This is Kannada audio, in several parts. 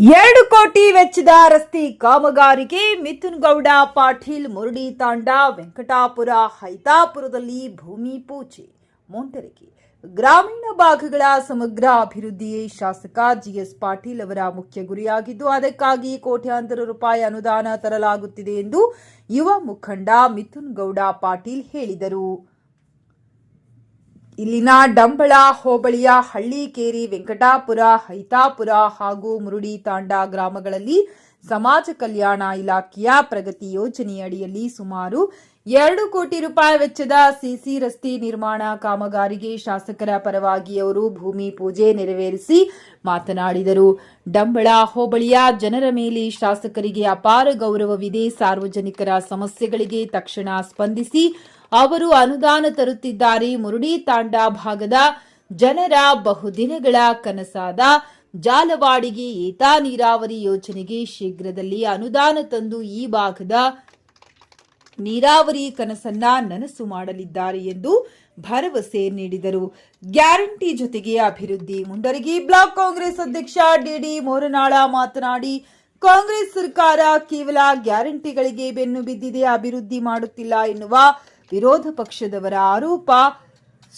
2 ಕೋಟಿ ವೆಚ್ಚದ ರಸ್ತೆ ಕಾಮಗಾರಿಗೆ ಮಿಥುನ್ ಗೌಡ ಪಾಟೀಲ್ ಮುರುಡಿ ತಾಂಡ ವೆಂಕಟಾಪುರ ಹೈತಾಪುರದಲ್ಲಿ ಭೂಮಿ ಪೂಜೆ. ಮುಂಡರಗಿ ಗ್ರಾಮೀಣ ಭಾಗಗಳ ಸಮಗ್ರ ಅಭಿವೃದ್ಧಿಯೇ ಶಾಸಕ ಜಿಎಸ್ ಪಾಟೀಲ್ ಅವರ ಮುಖ್ಯ ಗುರಿಯಾಗಿದ್ದು, ಅದಕ್ಕಾಗಿ ಕೋಟ್ಯಾಂತರ ರೂಪಾಯಿ ಅನುದಾನ ತರಲಾಗುತ್ತಿದೆ ಎಂದು ಯುವ ಮುಖಂಡ ಮಿಥುನ್ ಗೌಡ ಪಾಟೀಲ್ ಹೇಳಿದರು. ಇಲ್ಲಿನ ಡಂಬಳ ಹೋಬಳಿಯ ಹಳ್ಳಿಕೇರಿ, ವೆಂಕಟಾಪುರ, ಹೈತಾಪುರ ಹಾಗೂ ಮುರುಡಿ ತಾಂಡ ಗ್ರಾಮಗಳಲ್ಲಿ ಸಮಾಜ ಕಲ್ಯಾಣ ಇಲಾಖೆಯ ಪ್ರಗತಿ ಯೋಜನೆಯಡಿಯಲ್ಲಿ ಸುಮಾರು 2 ಕೋಟಿ ರೂಪಾಯಿ ವೆಚ್ಚದ ಸಿಸಿ ರಸ್ತೆ ನಿರ್ಮಾಣ ಕಾಮಗಾರಿಗೆ ಶಾಸಕರ ಪರವಾಗಿ ಅವರು ಭೂಮಿ ಪೂಜೆ ನೆರವೇರಿಸಿ ಮಾತನಾಡಿದರು. ಡಂಬಳ ಹೋಬಳಿಯ ಜನರ ಮೇಲೆ ಶಾಸಕರಿಗೆ ಅಪಾರ ಗೌರವವಿದೆ. ಸಾರ್ವಜನಿಕರ ಸಮಸ್ಯೆಗಳಿಗೆ ತಕ್ಷಣ ಸ್ಪಂದಿಸಿ ಅವರು ಅನುದಾನ ತರುತ್ತಿದ್ದಾರೆ. ಮುರುಡಿ ತಾಂಡ ಭಾಗದ ಜನರ ಬಹುದಿನಗಳ ಕನಸಾದ ಜಾಲವಾಡಿಗೆ ಏತ ನೀರಾವರಿ ಯೋಜನೆಗೆ ಶೀಘ್ರದಲ್ಲಿ ಅನುದಾನ ತಂದು ಈ ಭಾಗದ ನೀರಾವರಿ ಕನಸನ್ನ ನನಸು ಮಾಡಲಿದ್ದಾರೆ ಎಂದು ಭರವಸೆ ನೀಡಿದರು. ಗ್ಯಾರಂಟಿ ಜೊತೆಗೆ ಅಭಿವೃದ್ಧಿ. ಮುಂಡರಗಿ ಬ್ಲಾಕ್ ಕಾಂಗ್ರೆಸ್ ಅಧ್ಯಕ್ಷ ಡಿಡಿ ಮೋರನಾಳ ಮಾತನಾಡಿ, ಕಾಂಗ್ರೆಸ್ ಸರ್ಕಾರ ಕೇವಲ ಗ್ಯಾರಂಟಿಗಳಿಗೆ ಬೆನ್ನು ಬಿದ್ದಿದೆ, ಅಭಿವೃದ್ಧಿ ಮಾಡುತ್ತಿಲ್ಲ ಎನ್ನುವ ವಿರೋಧ ಪಕ್ಷದವರ ಆರೋಪ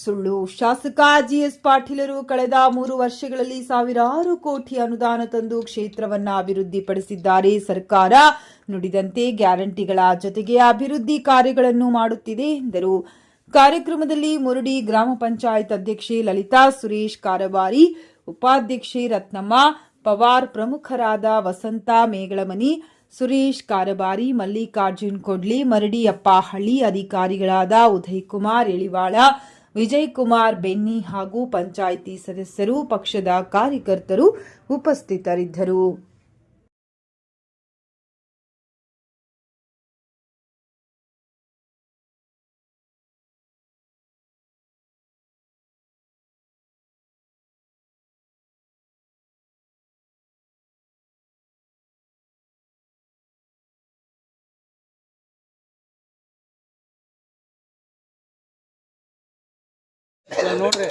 ಸುಳ್ಳು. ಶಾಸಕ ಜಿಎಸ್ ಪಾಟೀಲರು ಕಳೆದ 3 ವರ್ಷಗಳಲ್ಲಿ ಸಾವಿರಾರು ಕೋಟಿ ಅನುದಾನ ತಂದು ಕ್ಷೇತ್ರವನ್ನ ಅಭಿವೃದ್ಧಿಪಡಿಸಿದ್ದಾರೆ. ಸರ್ಕಾರ ನುಡಿದಂತೆ ಗ್ಯಾರಂಟಿಗಳ ಜೊತೆಗೆ ಅಭಿವೃದ್ಧಿ ಕಾರ್ಯಗಳನ್ನು ಮಾಡುತ್ತಿದೆ ಎಂದರು. ಕಾರ್ಯಕ್ರಮದಲ್ಲಿ ಮುರುಡಿ ಗ್ರಾಮ ಪಂಚಾಯತ್ ಅಧ್ಯಕ್ಷೆ ಲಲಿತಾ, ಸುರೇಶ್ ಕಾರಬಾರಿ, ಉಪಾಧ್ಯಕ್ಷೆ ರತ್ನಮ್ಮ ಪವಾರ್, ಪ್ರಮುಖರಾದ ವಸಂತ ಮೇಗಳಮನಿ, ಸುರೇಶ್ ಕಾರಬಾರಿ, ಮಲ್ಲಿಕಾರ್ಜುನ್ ಕೊಡ್ಲಿ, ಮರಡಿಯಪ್ಪ ಹಳ್ಳಿ, ಅಧಿಕಾರಿಗಳಾದ ಉದಯ್ ಕುಮಾರ್ ಎಳಿವಾಳ, ವಿಜಯ್ ಕುಮಾರ್ ಬೆನ್ನಿ ಹಾಗೂ ಪಂಚಾಯಿತಿ ಸದಸ್ಯರು, ಪಕ್ಷದ ಕಾರ್ಯಕರ್ತರು ಉಪಸ್ಥಿತರಿದ್ದರು. ನೋಡ್ರಿ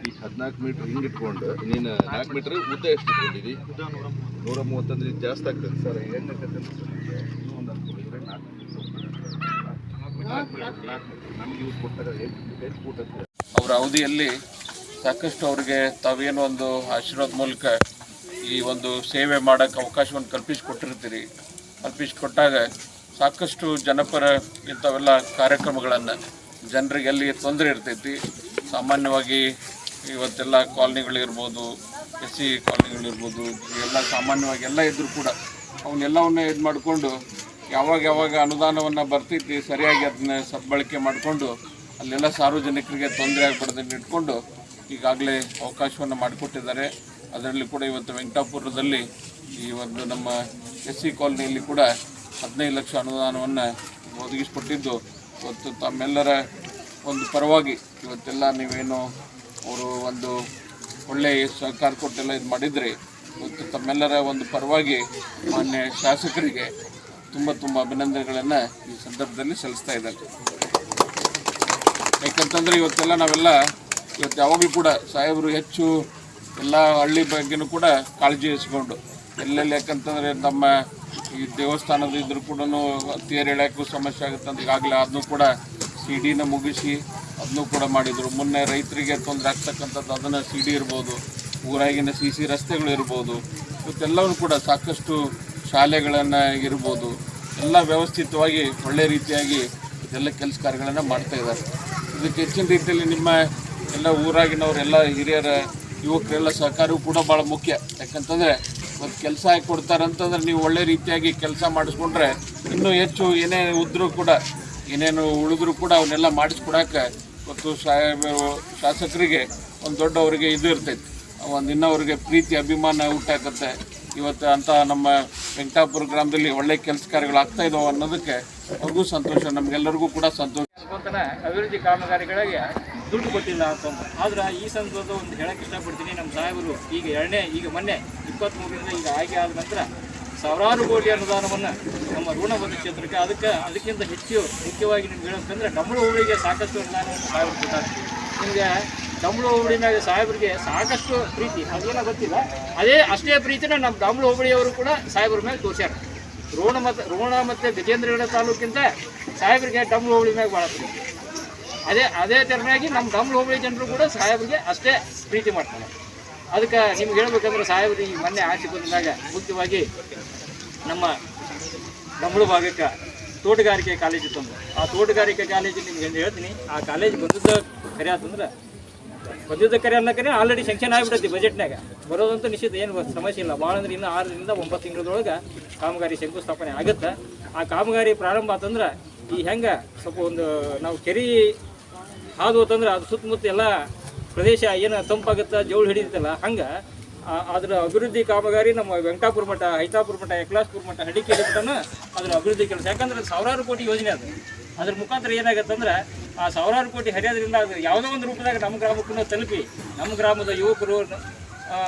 ಈ 14 ಮೀಟರ್ ಹಿಂಗೆ ಇಟ್ಕೊಂಡು ನೀನು 4 ಮೀಟರ್ ಉದ್ದ ಎಷ್ಟು ಇಟ್ಕೊಂಡಿದ್ದೀವಿ? 130 ಅಂದ್ರೆ ಜಾಸ್ತಿ ಆಗ್ತದೆ ಸರ್. ನಮ್ಗೆ ಯೂಸ್ ಕೊಟ್ಟಾಗ 8 ಫೂಟ್ ಅಂತ ಅವರ ಅವಧಿಯಲ್ಲಿ ಸಾಕಷ್ಟು ಅವರಿಗೆ ತಾವೇನೋ ಒಂದು ಆಶೀರ್ವಾದ ಮೂಲಕ ಈ ಒಂದು ಸೇವೆ ಮಾಡೋಕ್ಕೆ ಅವಕಾಶವನ್ನು ಕಲ್ಪಿಸಿಕೊಟ್ಟಾಗ ಸಾಕಷ್ಟು ಜನಪರ ಇಂಥವೆಲ್ಲ ಕಾರ್ಯಕ್ರಮಗಳನ್ನು ಜನರಿಗೆ ಎಲ್ಲಿ ತೊಂದರೆ ಇರ್ತೈತಿ, ಸಾಮಾನ್ಯವಾಗಿ ಇವತ್ತೆಲ್ಲ ಕಾಲನಿಗಳಿರ್ಬೋದು, SC ಕಾಲನಿಗಳಿರ್ಬೋದು, ಎಲ್ಲ ಸಾಮಾನ್ಯವಾಗಿ ಎಲ್ಲ ಇದ್ದರೂ ಕೂಡ ಅವನ್ನೆಲ್ಲವನ್ನ ಇದು ಮಾಡಿಕೊಂಡು ಯಾವಾಗ ಅನುದಾನವನ್ನು ಬರ್ತೈತಿ ಸರಿಯಾಗಿ ಅದನ್ನ ಸದ್ಬಳಕೆ ಮಾಡಿಕೊಂಡು ಅಲ್ಲೆಲ್ಲ ಸಾರ್ವಜನಿಕರಿಗೆ ತೊಂದರೆ ಆಗಬಾರ್ದನ್ನು ಇಟ್ಕೊಂಡು ಈಗಾಗಲೇ ಅವಕಾಶವನ್ನು ಮಾಡಿಕೊಟ್ಟಿದ್ದಾರೆ. ಅದರಲ್ಲಿ ಕೂಡ ಇವತ್ತು ವೆಂಕಟಾಪುರದಲ್ಲಿ ಈ ಒಂದು ನಮ್ಮ SC ಕಾಲನಿಯಲ್ಲಿ ಕೂಡ 15 ಲಕ್ಷ ಅನುದಾನವನ್ನು ಒದಗಿಸಿಕೊಟ್ಟಿದ್ದು, ಇವತ್ತು ತಮ್ಮೆಲ್ಲರ ಒಂದು ಪರವಾಗಿ ಇವತ್ತೆಲ್ಲ ನೀವೇನು ಅವರು ಒಂದು ಒಳ್ಳೆಯ ಸಹಕಾರ ಕೊಟ್ಟೆಲ್ಲ ಇದು ಮಾಡಿದರೆ ಇವತ್ತು ತಮ್ಮೆಲ್ಲರ ಒಂದು ಪರವಾಗಿ ಮಾನ್ಯ ಶಾಸಕರಿಗೆ ತುಂಬ ಅಭಿನಂದನೆಗಳನ್ನು ಈ ಸಂದರ್ಭದಲ್ಲಿ ಸಲ್ಲಿಸ್ತಾ ಇದ್ದಾರೆ. ಯಾಕಂತಂದರೆ ಇವತ್ತೆಲ್ಲ ನಾವೆಲ್ಲ ಯಾವಾಗಲೂ ಕೂಡ ಸಾಹೇಬರು ಹೆಚ್ಚು ಎಲ್ಲ ಹಳ್ಳಿ ಬಗ್ಗೆನೂ ಕೂಡ ಕಾಳಜಿ ವಹಿಸ್ಕೊಂಡು ಎಲ್ಲೆಲ್ಲಿ, ಯಾಕಂತಂದರೆ ನಮ್ಮ ಈ ದೇವಸ್ಥಾನದ ಇದ್ರೂ ಕೂಡ ತೇರು ಎಳೆಯೋಕ್ಕೂ ಸಮಸ್ಯೆ ಆಗುತ್ತೆ ಅಂತ ಈಗಾಗಲೇ ಅದನ್ನು ಕೂಡ CD ಮುಗಿಸಿ ಅದನ್ನು ಕೂಡ ಮಾಡಿದರು. ಮೊನ್ನೆ ರೈತರಿಗೆ ತೊಂದರೆ ಆಗ್ತಕ್ಕಂಥದ್ದು ಅದನ್ನು CD ಇರ್ಬೋದು, ಊರಾಗಿನ CC ರಸ್ತೆಗಳು ಇರ್ಬೋದು, ಇವತ್ತೆಲ್ಲವೂ ಕೂಡ ಸಾಕಷ್ಟು ಶಾಲೆಗಳನ್ನು ಇರ್ಬೋದು, ಎಲ್ಲ ವ್ಯವಸ್ಥಿತವಾಗಿ ಒಳ್ಳೆಯ ರೀತಿಯಾಗಿ ಇದೆಲ್ಲ ಕೆಲಸ ಕಾರ್ಯಗಳನ್ನು ಮಾಡ್ತಾಯಿದ್ದಾರೆ. ಇದಕ್ಕೆ ಹೆಚ್ಚಿನ ರೀತಿಯಲ್ಲಿ ನಿಮ್ಮ ಎಲ್ಲ ಊರಾಗಿನವರೆಲ್ಲ ಹಿರಿಯರ ಯುವಕರೆಲ್ಲ ಸಹಕಾರವೂ ಕೂಡ ಭಾಳ ಮುಖ್ಯ. ಯಾಕಂತಂದರೆ ಒಂದು ಕೆಲಸ ಹಾಕಿ ಕೊಡ್ತಾರಂತಂದ್ರೆ ನೀವು ಒಳ್ಳೆ ರೀತಿಯಾಗಿ ಕೆಲಸ ಮಾಡಿಸ್ಕೊಂಡ್ರೆ ಇನ್ನೂ ಹೆಚ್ಚು ಏನೇನು ಉಳಿದ್ರೂ ಕೂಡ ಅವನ್ನೆಲ್ಲ ಮಾಡಿಸ್ಕೊಡಕ್ಕೆ ಇವತ್ತು ಶಾಸಕರಿಗೆ ಒಂದು ದೊಡ್ಡ ಅವರಿಗೆ ಇದು ಇರ್ತೈತಿ, ಒಂದು ಇನ್ನವರಿಗೆ ಪ್ರೀತಿ ಅಭಿಮಾನ ಹುಟ್ಟಾಕತ್ತೆ. ಇವತ್ತು ಅಂತ ನಮ್ಮ ವೆಂಕಟಾಪುರ ಗ್ರಾಮದಲ್ಲಿ ಒಳ್ಳೆ ಕೆಲಸ ಕಾರ್ಯಗಳು ಆಗ್ತಾ ಇದಾವೆ ಅನ್ನೋದಕ್ಕೆ ಅವ್ರಿಗೂ ಸಂತೋಷ, ನಮಗೆಲ್ಲರಿಗೂ ಕೂಡ ಸಂತೋಷ. ಅಭಿವೃದ್ಧಿ ಕಾಮಗಾರಿಗಳಿಗೆ ದುಡ್ಡು ಕೊಟ್ಟಿಲ್ಲ ಅಂತಂದು. ಆದ್ರೆ ಈ ಸಂದರ್ಭದ ಒಂದು ಹೇಳಕ್ಕೆ ಇಷ್ಟಪಡ್ತೀನಿ, ನಮ್ಮ ಸಾಹೇಬರು ಈಗ ಮೊನ್ನೆ 23ರಿಂದ ಈಗ ಆಗಿ ಆದ ನಂತರ ಸಾವಿರಾರು ಕೋಟಿ ಅನುದಾನವನ್ನು ನಮ್ಮ ಋಣಬದ್ಧ ಕ್ಷೇತ್ರಕ್ಕೆ ಅದಕ್ಕಿಂತ ಹೆಚ್ಚು ಮುಖ್ಯವಾಗಿ ನಿಮ್ಗೆ ಹೇಳಬೇಕಂದ್ರೆ ಡಂಬಳು ಹೋಬಳಿಗೆ ಸಾಕಷ್ಟು ಅನುದಾನವನ್ನು ಸಾಹೇಬರು ಕೊಟ್ಟಾರೆ. ನಿಮಗೆ ಡಂಬಳು ಹೋಬಳಿ ಮ್ಯಾಗ ಸಾಹೇಬರಿಗೆ ಸಾಕಷ್ಟು ಪ್ರೀತಿ, ಅದೇನೋ ಗೊತ್ತಿಲ್ಲ, ಅಷ್ಟೇ ಪ್ರೀತಿನ ನಮ್ಮ ಡಂಬಳು ಹೋಬಳಿಯವರು ಕೂಡ ಸಾಹೇಬ್ರ ಮೇಲೆ ತೋರ್ಸ್ಯಾರ. ರೋಣ ಮತ್ತು ಗಜೇಂದ್ರಗಡ ತಾಲೂಕಿಂತ ಸಾಹೇಬರಿಗೆ ಡಂಬಳು ಹೋಬಳಿ ಮ್ಯಾಗ ಭಾಳ ಪ್ರೀತಿ. ಅದೇ ಥರನಾಗಿ ನಮ್ಮ ಡಂಬಳು ಹೋಬಳಿ ಜನರು ಕೂಡ ಸಾಹೇಬರಿಗೆ ಅಷ್ಟೇ ಪ್ರೀತಿ ಮಾಡ್ತಾರೆ. ಅದಕ್ಕೆ ನಿಮ್ಗೆ ಹೇಳ್ಬೇಕಂದ್ರೆ ಸಾಹೇಬರು ಈ ಮೊನ್ನೆ ಆಸೆ ಬಂದಾಗ ಮುಖ್ಯವಾಗಿ ನಮ್ಮ ಡಂಬಳು ಭಾಗಕ್ಕೆ ತೋಟಗಾರಿಕೆ ಕಾಲೇಜ್ ಇತ್ತಂದ್ರೆ ಆ ತೋಟಗಾರಿಕೆ ಕಾಲೇಜು ನಿಮ್ಗೆ ಏನು ಹೇಳ್ತೀನಿ, ಆ ಕಾಲೇಜ್ ಬಂದಿದ್ದ ಕರೆ ಆತಂದ್ರೆ ಅನ್ನೋಕೆ ಆಲ್ರೆಡಿ ಸ್ಯಾಂಕ್ಷನ್ ಆಗಿಬಿಟ್ಟೈತಿ ಬಜೆಟ್ನಾಗ. ಬರೋದಂತೂ ನಿಶ್ಚಿತ, ಏನು ಸಮಸ್ಯೆ ಇಲ್ಲ. ಭಾಳ ಅಂದ್ರೆ ಇನ್ನು 6ರಿಂದ 9 ತಿಂಗಳದೊಳಗೆ ಕಾಮಗಾರಿ ಶಂಕುಸ್ಥಾಪನೆ ಆಗುತ್ತೆ. ಆ ಕಾಮಗಾರಿ ಪ್ರಾರಂಭ ಆತಂದ್ರೆ ಈ ಹೆಂಗೆ ಸ್ವಲ್ಪ ಒಂದು ನಾವು ಕೆರೆ ಹಾದು ಹೋತಂದ್ರೆ ಅದು ಸುತ್ತಮುತ್ತ ಎಲ್ಲ ಪ್ರದೇಶ ಏನು ತಂಪಾಗುತ್ತೆ, ಜೋಳು ಹಿಡಿಯುತ್ತಲ್ಲ, ಹಂಗೆ ಅದರ ಅಭಿವೃದ್ಧಿ ಕಾಮಗಾರಿ ನಮ್ಮ ವೆಂಕಟಾಪುರ ಮಠ, ಹೈತಾಪುರ ಮಠ, ಯಕ್ಲಾಸ್ಪುರ ಮಠ, ಹಡಿಕೇರಿ ಮಠನ ಅದರ ಅಭಿವೃದ್ಧಿ ಕೆಲಸ. ಯಾಕಂದ್ರೆ ಸಾವಿರಾರು ಕೋಟಿ ಯೋಜನೆ ಅದು. ಅದ್ರ ಮುಖಾಂತರ ಏನಾಗುತ್ತಂದ್ರೆ ಆ ಸಾವಿರಾರು ಕೋಟಿ ಹರಿಯೋದ್ರಿಂದ ಅದು ಯಾವುದೋ ಒಂದು ರೂಪದಾಗ ನಮ್ಮ ಗ್ರಾಮಕ್ಕೂ ತಲುಪಿ ನಮ್ಮ ಗ್ರಾಮದ ಯುವಕರು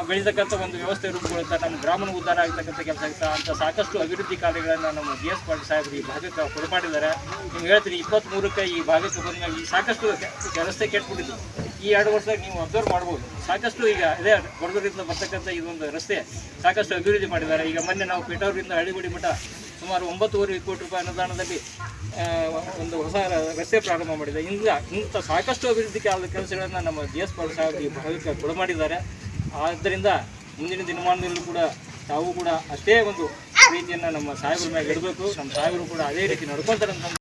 ಬೆಳೀತಕ್ಕಂಥ ಒಂದು ವ್ಯವಸ್ಥೆ ರೂಪುಗೊಳ್ಳುತ್ತಾ ನಮ್ಮ ಗ್ರಾಮನ ಉದ್ಧಾರ ಆಗ್ತಕ್ಕಂಥ ಕೆಲಸ ಆಗ್ತಾ ಅಂತ ಸಾಕಷ್ಟು ಅಭಿವೃದ್ಧಿ ಕಾರ್ಯಗಳನ್ನು ನಮ್ಮ DS ಪಾಟೀಲ್ ಸಾಹೇಬರು ಈ ಭಾಗಕ್ಕೆ ಕೊಡಮಾಡಿದ್ದಾರೆ. ನಿಮ್ಗೆ ಹೇಳ್ತೀನಿ, 23ಕ್ಕೆ ಈ ಭಾಗಕ್ಕೆ ಬಂದಾಗ ಈ ಸಾಕಷ್ಟು ರಸ್ತೆ ಕೆಟ್ಬಿಟ್ಟಿದ್ದು. ಈ 2 ವರ್ಷದಾಗ ನೀವು ಅಬ್ಸರ್ವ್ ಮಾಡ್ಬೋದು, ಸಾಕಷ್ಟು ಈಗ ಇದೇ ಹೊರಗೂರಿಂದ ಬರ್ತಕ್ಕಂಥ ಇದೊಂದು ರಸ್ತೆ ಸಾಕಷ್ಟು ಅಭಿವೃದ್ಧಿ ಮಾಡಿದ್ದಾರೆ. ಈಗ ಮೊನ್ನೆ ನಾವು ಪೇಟೂರಿಂದ ಹಳ್ಳಿಗುಡಿ ಮಠ ಸುಮಾರು 9.5 ಕೋಟಿ ರೂಪಾಯಿ ಅನುದಾನದಲ್ಲಿ ಒಂದು ಹೊಸ ರಸ್ತೆ ಪ್ರಾರಂಭ ಮಾಡಿದೆ. ಇಂಥ ಸಾಕಷ್ಟು ಅಭಿವೃದ್ಧಿ ಕೆಲಸಗಳನ್ನು ನಮ್ಮ DS ಪಾಟೀಲ್ ಸಾಹೇಬರು ಈ ಭಾಗಕ್ಕೆ ಕೊಡಮಾಡಿದ್ದಾರೆ. ಆದ್ದರಿಂದ ಮುಂದಿನ ದಿನಮಾನದಲ್ಲೂ ಕೂಡ ತಾವು ಕೂಡ ಅಷ್ಟೇ ಒಂದು ಪ್ರೀತಿಯನ್ನು ನಮ್ಮ ಸಾಹೇಬ್ರ ಮ್ಯಾಗ ಇಡಬೇಕು. ನಮ್ಮ ಸಾಹೇಬರು ಕೂಡ ಅದೇ ರೀತಿ ನಡ್ಕೊತಾರೆ ಅಂತ